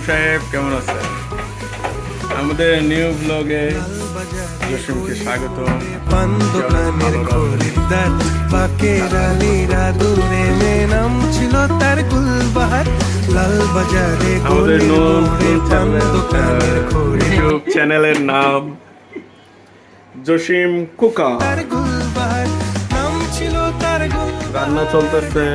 সাহেব কেমন আছেন? আমাদের নিউ ব্লগে জসিমকে স্বাগত। পান দোকানের খরিদ্দার বাকেরালিরা দূরে নাম ছিল তার গুলবাহার লাল বাজারে আমাদের পান দোকানের ইউটিউব চ্যানেলের নাম জসিম কুকা। তার গুলবাহার নাম ছিল তার গুলবাহার রান্না চলতেছে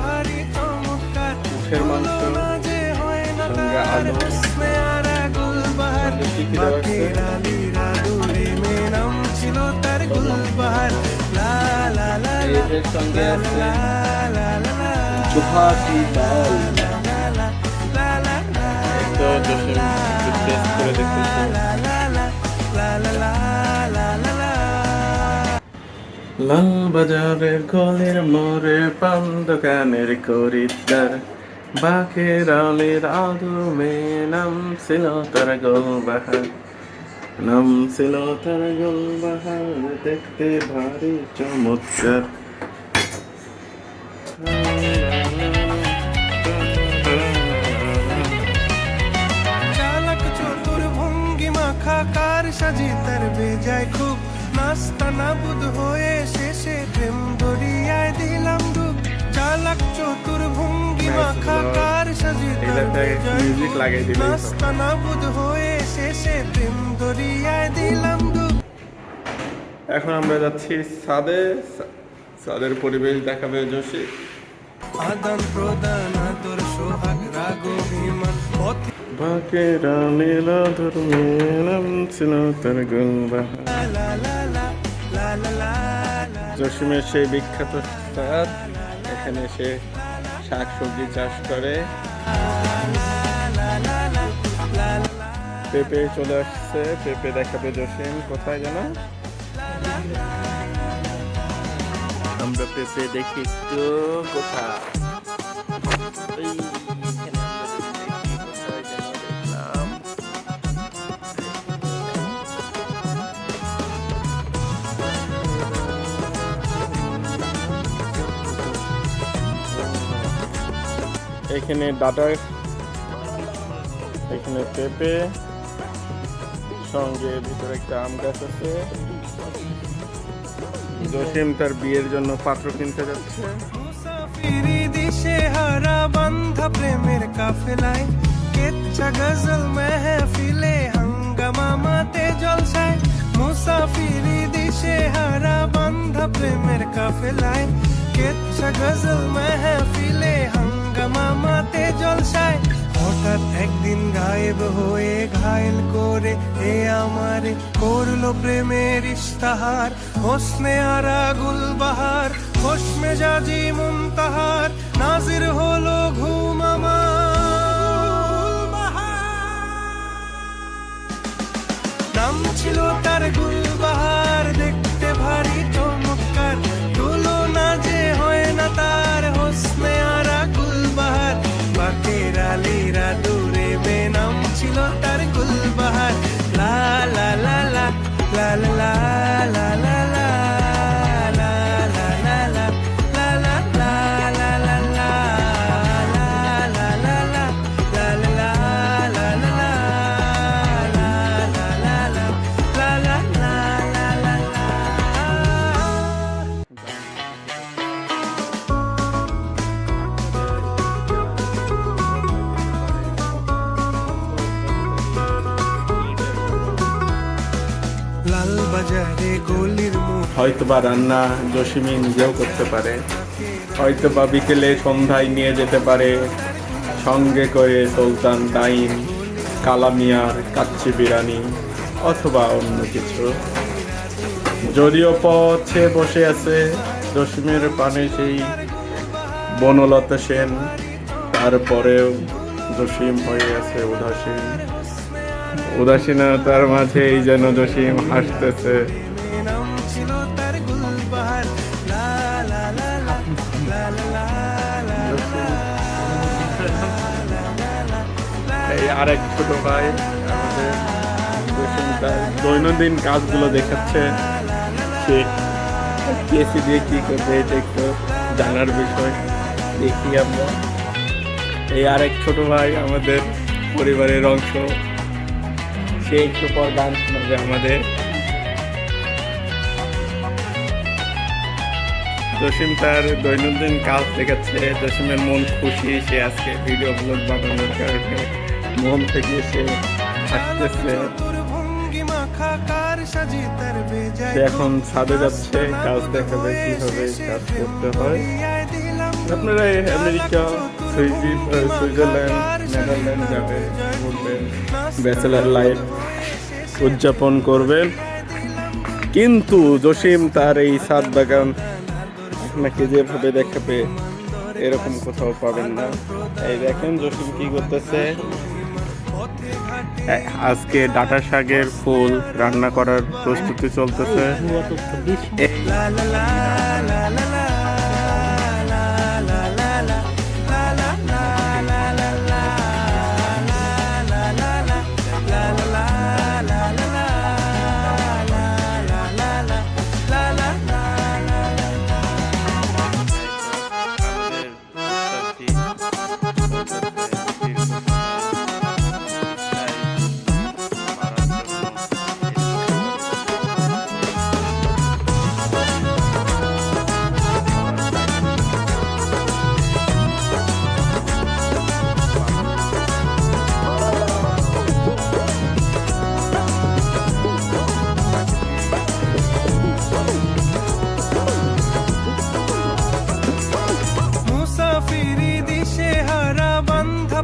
ভারী চমৎকার মুখের মাংস যে হয় না সঙ্গে আলু স্নেহারা গুলবাহার কি কি দেওয়া আছে? বাকেরালিরা দূরে নাম ছিল তার গুলবাহার লা লা লা এর সঙ্গে আছে লা লা লা লা চুহাটি ডাল। তো জসিম টেস্ট করে দেখতেছে। লাল বাজারের গলির মোড়ে পান দোকানের খরিদ্দার বাকের আলীর আদমে নাম ছিল তার গোলবাহার। নাম ছিল তার গোলবাহার দেখতে ভারী চমৎকার। চালাক চতুর ভঙ্গি মাখা কার সাজি তার বেজায় খুব নাস্তা নাবুদ হয়ে শেষে প্রেম দরিয়ায় দিলাম ডুব চালাক চতুর ভঙ্গি মাখা কার সাজি তার বেজায় মিউজিক লাগাই দিলে নাস্তা নাবুদ হয়ে শেষে প্রেম দরিয়ায় দিলাম ডুব। এখন আমরা যাচ্ছি ছাদের পরিবেশ দেখাবে জসিম। আদান প্রদান আদর সোহাগ রাগ অভিমান পথে বাকের আলীর আদমে নাম ছিল তার গোলবাহার। লা লা লা লা লা লা লা জসিমের সেই বিখ্যাত ছাদ, এখানে সে শাক সবজি চাষ করে। পেঁপে চলে আসছে, পেঁপে দেখাবে জসিম। কোথায় যেন আমরা পেঁপে দেখি একটু কোথায়। এইখানে আমরা যদি দেখি কোথায় যেন দেখলাম। এখানে ডাটার, এখানে পেঁপে, সঙ্গে ভিতরে একটা আম গাছ আছে। জসিম তার বিয়ের জন্য পাত্র কিনতে যাচ্ছে। মুসাফিরি দিশে হারা বান্ধা প্রেমের কাফেলায় কেচ্ছা গজল মেহফিলে হাঙ্গামা মাতে জলসায় মুসাফিরি দিশে হারা বান্ধা প্রেমের কাফেলায় কেচ্ছা গজল মেহফিলে হাঙ্গামা মাতে জলসায় হঠাৎ একদিন গায়েব হয়ে ঘায়েল করে এ আমারে করলো প্রেমের ইশতাহার হোসনে আরা গুলবাহার হোশ মেজাজি মুনতাহার নাজির হলো ঘুম আমার নাম ছিল তার গুলবাহার দেখতে ভারী চমৎকার তুলনা যে হয় না তার হোসনে আরা গুলবাহার বাকের আলীরা দূরে নাম ছিল তার গুলবাহার লা লা লা লা লা লা লা লা লা লাল বাজারে গলির মুখ হয়তোবা রান্না জসিমি নিজেও করতে পারে, হয়তোবা বিকেলে সন্ধ্যায় নিয়ে যেতে পারে সঙ্গে করে সুলতান ডাইন, কালামিয়ার কাচ্চি বিরিয়ানি অথবা অন্য কিছু। যদিও পথে বসে আছে জসিমের পানে সেই বনলতা সেন, তারপরেও জসিম হয়ে আছে উদাসীন। উদাসীনতার মাঝেই যেন জসিম হাসতেছে। নাম ছিল তার গুলবাহার লা লা লা লা লা লা লা এই আরেক ছোট ভাই আমাদের জসিম তার দৈনন্দিন কাজগুলো দেখাচ্ছে। সে কেসি দিয়ে কি করবে এটা একটু জানার বিষয়। দেখি আমরা এই আরেক ছোট ভাই আমাদের পরিবারের অংশ। সে একটু পর গান শোনাবে আমাদের। জসিম তার দৈনন্দিন কাজ দেখাচ্ছে। জসিমের মন খুশি, সে আজকে ভিডিও ব্লগ বানানোর কারণে মন থেকে সে হাসতেছে। সে এখন ছাদে যাচ্ছে, কাজ দেখাবে কিভাবে কাজ করতে হয়। আপনারা আমেরিকা, সুইজারল্যান্ড, নেদারল্যান্ড যাবে, ঘুরবেন, ব্যাচেলার লাইফ উদযাপন করবেন। কিন্তু জসিম তার এই ছাদ বাগান আপনাকে যেভাবে দেখাবে এরকম কোথাও পাবেন না। এই দেখেন জসিম কি করতেছে। আজকে ডাটা শাকের ফুল রান্না করার প্রস্তুতি চলতেছে।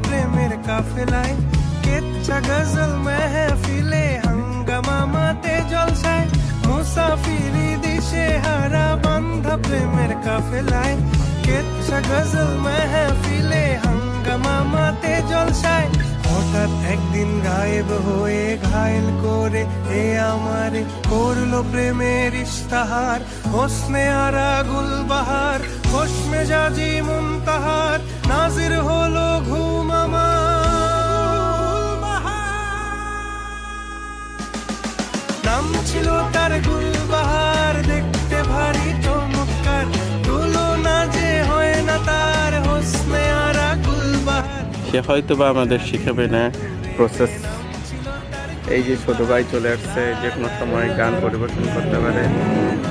প্রেমের কাফেলায় কেচ্ছা গজল মেহফিলে হাঙ্গামা মাতে জলসায়। মুসাফিরি দিশে হারা বান্ধা প্রেমের কাফেলায় কেচ্ছা গজল মেহফিলে হাঙ্গামা মাতে জলসায়। হঠাৎ একদিন গায়েব হয়ে ঘায়েল করে এ আমারে করলো প্রেমের ইশতাহার। হোসনে আরা গুলবাহার, খোশ মেজাজি মুনতাহার, নাজির হলো ঘুম আমার। নাম ছিল তার গুলবাহার, দেখতে ভারী চমৎকার, তুলনা যে হয় না তার হোসনে আরা গুলবাহার। সে হয়তো বা আমাদের শিখাবে না প্রসেস। এই যে ছোট ভাই চলে আসছে, যে কোনো সময় গান পরিবেশন করতে পারে।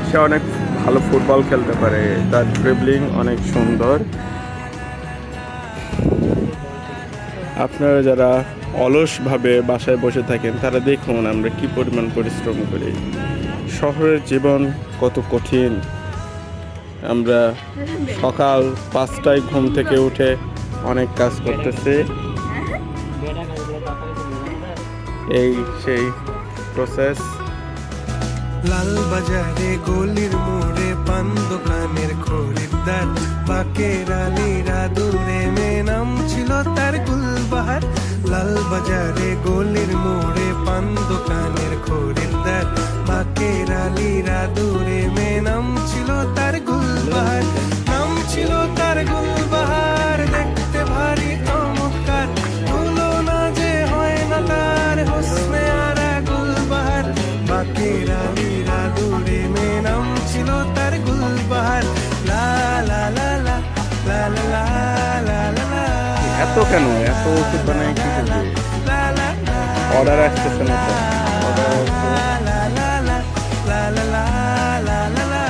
সে অনেক ভালো ফুটবল খেলতে পারে, তার ড্রিবলিং অনেক সুন্দর। আপনারা যারা অলসভাবে বাসায় বসে থাকেন তারা দেখুন আমরা কি পরিমাণ পরিশ্রম করি। শহরের জীবন কত কঠিন। আমরা সকাল 5টায় ঘুম থেকে উঠে অনেক কাজ করতেছি। এই সেই প্রসেস। লাল বাজারে গলির মোড়ে পান দোকানের খরিদ্দার, বাকের আলীরা দূরে মে নাম ছিল তার গুলবাহার। লাল বাজারে গলির মোড়ে পান দোকানের খরিদ্দার, বাকের আলীরা দূরে মে নাম ছিল তার গুলবাহার। নাম ছিল তার গুলবাহার, দেখতে ভারী চমৎকার, তুলনা যে হয় না তার হোসনে আরা গুলবাহার। বাকের আলীরা দূরে মে নাম ছিল তার গুলবাহার। লা লা লা লা লা লা লা লা লা। এত কেন এত ওষুধ বানায় কি করবে? অর্ডার আসতেছে না তো, অর্ডার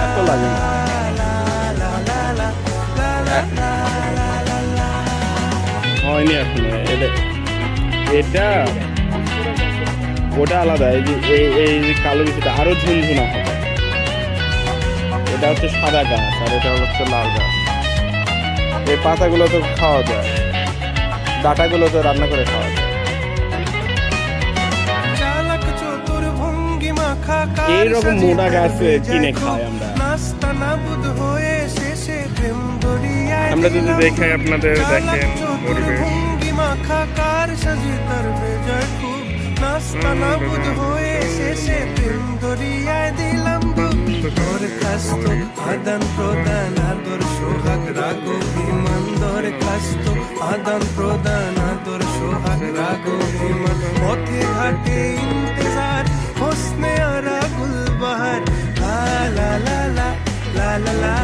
এত লাগে না। হয়নি এখনো। এটা ওটা আলাদা। এই যে এই কালো বিষয়টা আরো ঝুনঝুনা হবে। এটা হচ্ছে সাদা গাছ আর এটা হচ্ছে লাল গাছ। এই পাতাগুলো তো খাওয়া যায়, ডাটাগুলো তো রান্না করে খাওয়া যায়। এইরকম মোটা গাছ কিনে খাই আমরা। আমরা যদি দেখাই আপনাদের, দেখেন পরিবেশ। আদান প্রদান আদর সোহাগ রাগ অভিমান, দরখাস্ত আদান প্রদান আদর সোহাগ রাগ অভিমান। পথে ঘাটে ইন্তজার হোসনে আরা গুলবাহার। লা লা লা লা লা লা লা।